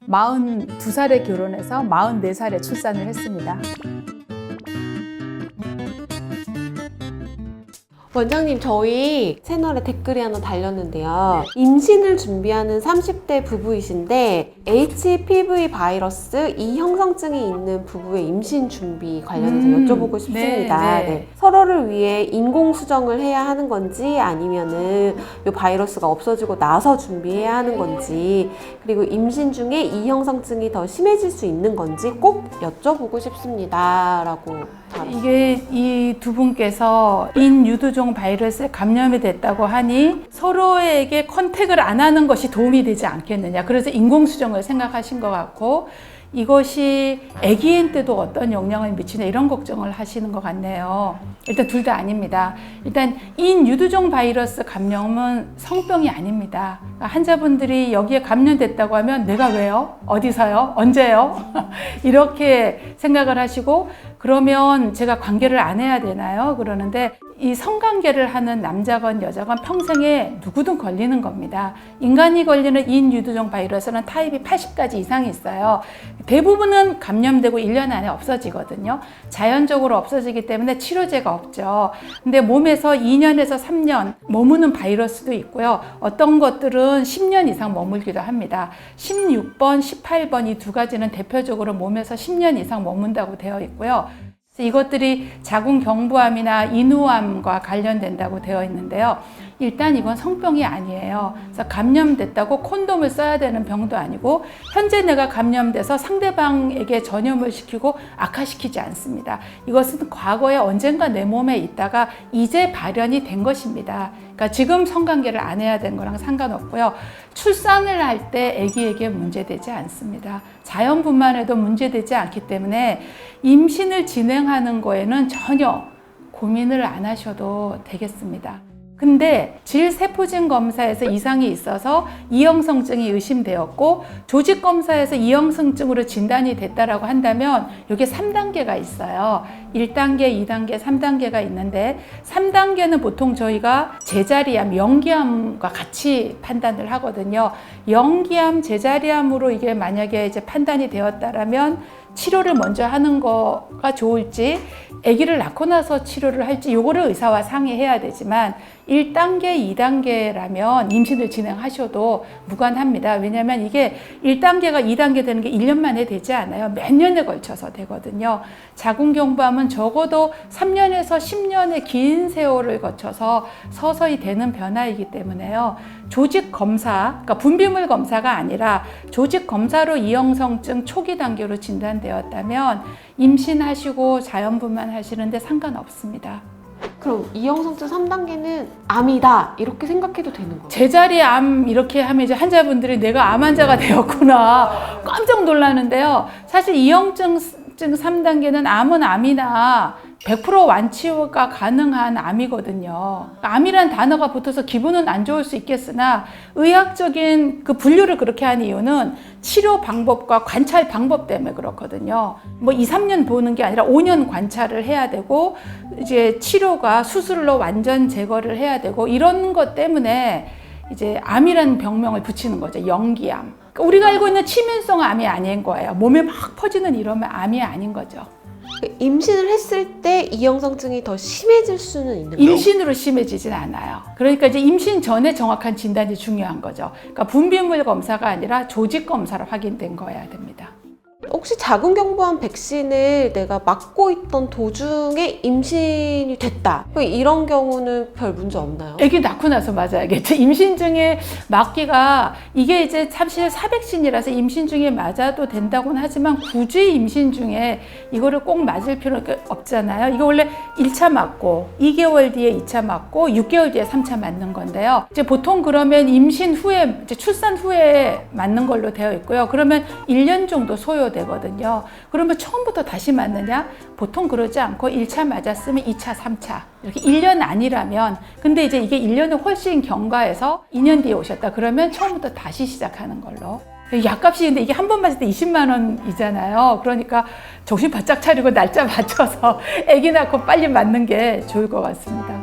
42살에 결혼해서 44살에 출산을 했습니다. 원장님, 저희 채널에 댓글이 하나 달렸는데요. 임신을 준비하는 30대 부부이신데 HPV 바이러스 E 형성증이 있는 부부의 임신 준비 관련해서 여쭤보고 싶습니다. 네. 서로를 위해 인공수정을 해야 하는 건지 아니면은 이 바이러스가 없어지고 나서 준비해야 하는 건지, 그리고 임신 중에 E 형성증이 더 심해질 수 있는 건지 꼭 여쭤보고 싶습니다. 라고. 이게 이 두 분께서 인유두종 바이러스에 감염이 됐다고 하니 서로에게 컨택을 안 하는 것이 도움이 되지 않겠느냐. 그래서 인공수정을 생각하신 것 같고, 이것이 아기한테도 어떤 영향을 미치냐 이런 걱정을 하시는 것 같네요. 일단 둘 다 아닙니다. 일단 인유두종 바이러스 감염은 성병이 아닙니다. 그러니까 환자분들이 여기에 감염됐다고 하면 내가 왜요? 어디서요? 언제요? 이렇게 생각을 하시고, 그러면 제가 관계를 안 해야 되나요? 그러는데 이 성관계를 하는 남자건 여자건 평생에 누구든 걸리는 겁니다. 인간이 걸리는 인유두종 바이러스는 타입이 80가지 이상이 있어요. 대부분은 감염되고 1년 안에 없어지거든요. 자연적으로 없어지기 때문에 치료제가 없죠. 근데 몸에서 2년에서 3년 머무는 바이러스도 있고요. 어떤 것들은 10년 이상 머물기도 합니다. 16번, 18번 이 두 가지는 대표적으로 몸에서 10년 이상 머문다고 되어 있고요. 이것들이 자궁경부암이나 인후암과 관련된다고 되어 있는데요. 일단 이건 성병이 아니에요. 그래서 감염됐다고 콘돔을 써야 되는 병도 아니고, 현재 내가 감염돼서 상대방에게 전염을 시키고 악화시키지 않습니다. 이것은 과거에 언젠가 내 몸에 있다가 이제 발현이 된 것입니다. 그러니까 지금 성관계를 안 해야 되는 거랑 상관없고요. 출산을 할 때 아기에게 문제되지 않습니다. 자연분만 해도 문제되지 않기 때문에 임신을 진행하는 거에는 전혀 고민을 안 하셔도 되겠습니다. 근데 질세포진 검사에서 이상이 있어서 이형성증이 의심되었고, 조직 검사에서 이형성증으로 진단이 됐다라고 한다면 여기 3단계가 있어요. 1단계, 2단계, 3단계가 있는데 3단계는 보통 저희가 제자리암, 영기암과 같이 판단을 하거든요. 영기암, 제자리암으로 이게 만약에 이제 판단이 되었다라면 치료를 먼저 하는 거가 좋을지, 아기를 낳고 나서 치료를 할지 요거를 의사와 상의해야 되지만 1단계, 2단계라면 임신을 진행하셔도 무관합니다. 왜냐하면 이게 1단계가 2단계 되는 게 1년 만에 되지 않아요. 몇 년에 걸쳐서 되거든요. 자궁경부암은 적어도 3년에서 10년의 긴 세월을 거쳐서 서서히 되는 변화이기 때문에요. 조직 검사, 그러니까 분비물 검사가 아니라 조직 검사로 이형성증 초기 단계로 진단되었다면 임신하시고 자연분만 하시는데 상관없습니다. 그럼 이형성증 3단계는 암이다 이렇게 생각해도 되는 거예요? 제자리 암 이렇게 하면 이제 환자분들이 내가 암 환자가 되었구나 깜짝 놀라는데요. 사실 이형성증 3단계는 암은 암이나 100% 완치가 가능한 암이거든요. 암이란 단어가 붙어서 기분은 안 좋을 수 있겠으나 의학적인 그 분류를 그렇게 한 이유는 치료 방법과 관찰 방법 때문에 그렇거든요. 뭐 2, 3년 보는 게 아니라 5년 관찰을 해야 되고, 이제 치료가 수술로 완전 제거를 해야 되고, 이런 것 때문에 이제 암이라는 병명을 붙이는 거죠. 영기암. 그러니까 우리가 알고 있는 치명성 암이 아닌 거예요. 몸에 막 퍼지는 이러면 암이 아닌 거죠. 임신을 했을 때 이형성증이 더 심해질 수는 있는 거예요? 임신으로 심해지진 않아요. 그러니까 이제 임신 전에 정확한 진단이 중요한 거죠. 그러니까 분비물 검사가 아니라 조직 검사로 확인된 거여야 됩니다. 혹시 자궁경부암 백신을 내가 맞고 있던 도중에 임신이 됐다, 이런 경우는 별 문제 없나요? 아기 낳고 나서 맞아야겠죠. 임신 중에 맞기가, 이게 이제 사실 사백신이라서 임신 중에 맞아도 된다고는 하지만 굳이 임신 중에 이거를 꼭 맞을 필요가 없잖아요. 이거 원래 1차 맞고 2개월 뒤에 2차 맞고 6개월 뒤에 3차 맞는 건데요. 이제 보통 그러면 임신 후에, 이제 출산 후에 맞는 걸로 되어 있고요. 그러면 1년 정도 소요되거든요. 그러면 처음부터 다시 맞느냐? 보통 그러지 않고 1차 맞았으면 2차, 3차 이렇게 1년 아니라면, 근데 이제 이게 1년을 훨씬 경과해서 2년 뒤에 오셨다 그러면 처음부터 다시 시작하는 걸로. 약값이 근데 이게 한 번 맞을 때 20만 원이잖아요. 그러니까 정신 바짝 차리고 날짜 맞춰서 아기 낳고 빨리 맞는 게 좋을 것 같습니다.